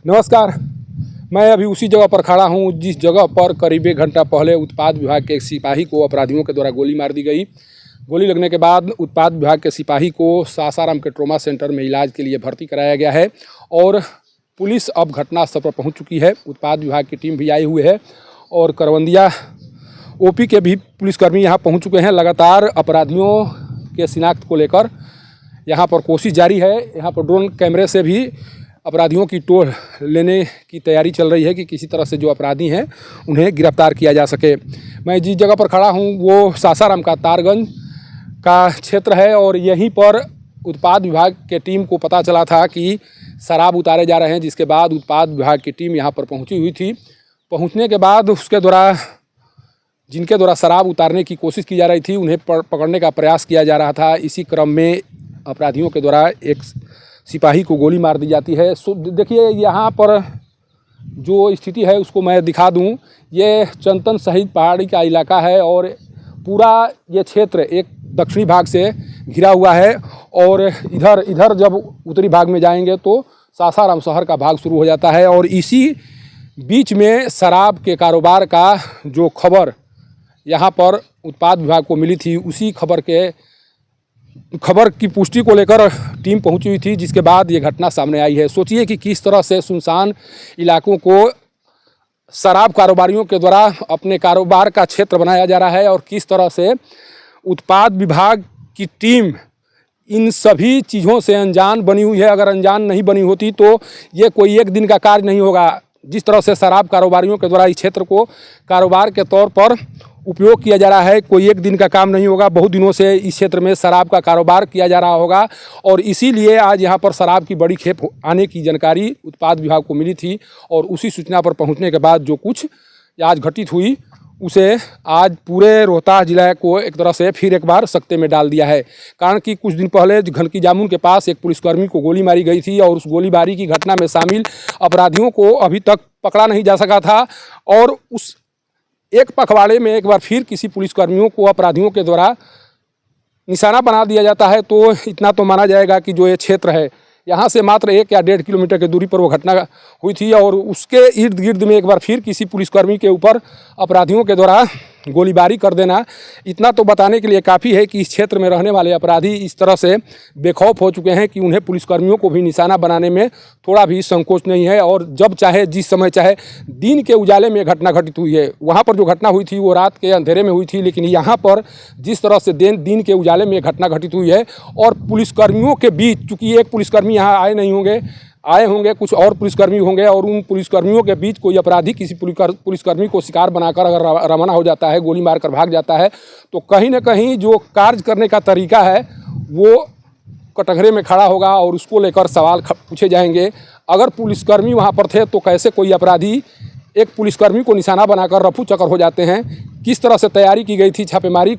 नमस्कार। मैं अभी उसी जगह पर खड़ा हूं जिस जगह पर करीब 1 घंटा पहले उत्पाद विभाग के एक सिपाही को अपराधियों के द्वारा गोली मार दी गई। गोली लगने के बाद उत्पाद विभाग के सिपाही को सासाराम के ट्रॉमा सेंटर में इलाज के लिए भर्ती कराया गया है और पुलिस अब घटनास्थल पर पहुंच चुकी है। उत्पाद विभाग की टीम भी आई हुई है और करवंदिया ओपी के भी पुलिसकर्मी यहां पहुंच चुके हैं। लगातार अपराधियों के शिनाख्त को लेकर यहां पर कोशिश जारी है। यहां पर ड्रोन कैमरे से भी अपराधियों की टोल लेने की तैयारी चल रही है कि किसी तरह से जो अपराधी हैं उन्हें गिरफ्तार किया जा सके। मैं जिस जगह पर खड़ा हूं वो सासाराम का तारगंज का क्षेत्र है और यहीं पर उत्पाद विभाग के टीम को पता चला था कि शराब उतारे जा रहे हैं, जिसके बाद उत्पाद विभाग की टीम यहां पर पहुंची हुई थी। पहुंचने के बाद उसके द्वारा जिनके द्वारा शराब उतारने की कोशिश की जा रही थी उन्हें पकड़ने का प्रयास किया जा रहा था। इसी क्रम में अपराधियों के द्वारा एक सिपाही को गोली मार दी जाती है। देखिए यहाँ पर जो स्थिति है उसको मैं दिखा दूं। ये चंदन शहीद पहाड़ी का इलाका है और पूरा ये क्षेत्र एक दक्षिणी भाग से घिरा हुआ है और इधर जब उत्तरी भाग में जाएंगे तो सासाराम शहर का भाग शुरू हो जाता है। और इसी बीच में शराब के कारोबार का जो खबर यहाँ पर उत्पाद विभाग को मिली थी, उसी खबर की पुष्टि को लेकर टीम पहुंची हुई थी, जिसके बाद ये घटना सामने आई है। सोचिए कि किस तरह से सुनसान इलाकों को शराब कारोबारियों के द्वारा अपने कारोबार का क्षेत्र बनाया जा रहा है और किस तरह से उत्पाद विभाग की टीम इन सभी चीज़ों से अनजान बनी हुई है। अगर अनजान नहीं बनी होती तो ये कोई एक दिन का कार्य नहीं होगा। जिस तरह से शराब कारोबारियों के द्वारा इस क्षेत्र को कारोबार के तौर पर उपयोग किया जा रहा है, कोई एक दिन का काम नहीं होगा। बहुत दिनों से इस क्षेत्र में शराब का कारोबार किया जा रहा होगा और इसीलिए आज यहाँ पर शराब की बड़ी खेप आने की जानकारी उत्पाद विभाग को मिली थी और उसी सूचना पर पहुँचने के बाद जो कुछ आज घटित हुई उसे आज पूरे रोहतास जिला को एक तरह से फिर एक बार सकते में डाल दिया है। कारण कि कुछ दिन पहले घनकी जामुन के पास एक पुलिसकर्मी को गोली मारी गई थी और उस गोलीबारी की घटना में शामिल अपराधियों को अभी तक पकड़ा नहीं जा सका था और उस एक पखवाड़े में एक बार फिर किसी पुलिसकर्मियों को अपराधियों के द्वारा निशाना बना दिया जाता है तो इतना तो माना जाएगा कि जो ये क्षेत्र है यहाँ से मात्र 1 या 1.5 किलोमीटर की दूरी पर वो घटना हुई थी और उसके इर्द गिर्द में एक बार फिर किसी पुलिसकर्मी के ऊपर अपराधियों के द्वारा गोलीबारी कर देना इतना तो बताने के लिए काफ़ी है कि इस क्षेत्र में रहने वाले अपराधी इस तरह से बेखौफ हो चुके हैं कि उन्हें पुलिसकर्मियों को भी निशाना बनाने में थोड़ा भी संकोच नहीं है। और जब चाहे जिस समय चाहे दिन के उजाले में घटना घटित हुई है। वहाँ पर जो घटना हुई थी वो रात के अंधेरे में हुई थी, लेकिन यहाँ पर जिस तरह से दिन के उजाले में घटना घटित हुई है और पुलिसकर्मियों के बीच, चूँकि एक पुलिसकर्मी यहाँ आए होंगे कुछ और पुलिसकर्मी होंगे और उन पुलिसकर्मियों के बीच कोई अपराधी किसी पुलिसकर्मी को शिकार बनाकर अगर रवाना हो जाता है, गोली मारकर भाग जाता है, तो कहीं ना कहीं जो कार्य करने का तरीका है वो कटघरे में खड़ा होगा और उसको लेकर सवाल पूछे जाएंगे। अगर पुलिसकर्मी वहाँ पर थे तो कैसे कोई अपराधी एक पुलिसकर्मी को निशाना बनाकर रफू चक्कर हो जाते हैं। किस तरह से तैयारी की गई थी छापेमारी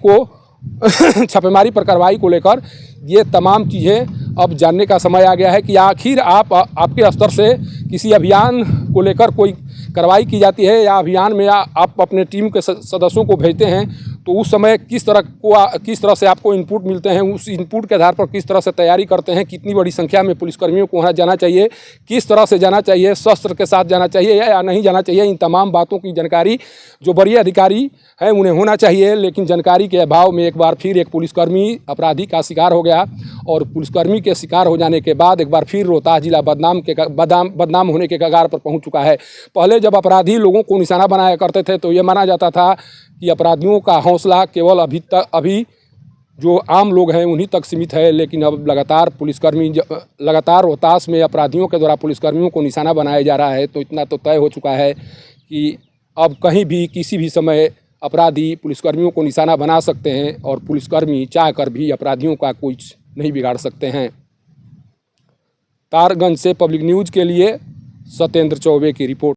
पर कार्रवाई को लेकर, ये तमाम चीज़ें अब जानने का समय आ गया है कि आखिर आपके स्तर से किसी अभियान को लेकर कोई कार्रवाई की जाती है या अभियान में आप अपने टीम के सदस्यों को भेजते हैं तो उस समय किस तरह से आपको इनपुट मिलते हैं, उस इनपुट के आधार पर किस तरह से तैयारी करते हैं, कितनी बड़ी संख्या में पुलिसकर्मियों को वहाँ जाना चाहिए, किस तरह से जाना चाहिए, शस्त्र के साथ जाना चाहिए या नहीं जाना चाहिए, इन तमाम बातों की जानकारी जो वरीय अधिकारी हैं उन्हें होना चाहिए। लेकिन जानकारी के अभाव में एक बार फिर एक पुलिसकर्मी अपराधी का शिकार हो गया और पुलिसकर्मी के शिकार हो जाने के बाद एक बार फिर रोहतास जिला बदनाम होने के कगार पर पहुंच चुका है। पहले जब अपराधी लोगों को निशाना बनाया करते थे तो ये माना जाता था कि अपराधियों का हौसला केवल अभी जो आम लोग हैं उन्हीं तक सीमित है, लेकिन अब लगातार रोहतास में अपराधियों के द्वारा पुलिसकर्मियों को निशाना बनाया जा रहा है। तो इतना तो तय हो चुका है कि अब कहीं भी किसी भी समय अपराधी पुलिसकर्मियों को निशाना बना सकते हैं और पुलिसकर्मी चाहकर भी अपराधियों का कुछ नहीं बिगाड़ सकते हैं। तारगंज से पब्लिक न्यूज़ के लिए सत्येंद्र चौबे की रिपोर्ट।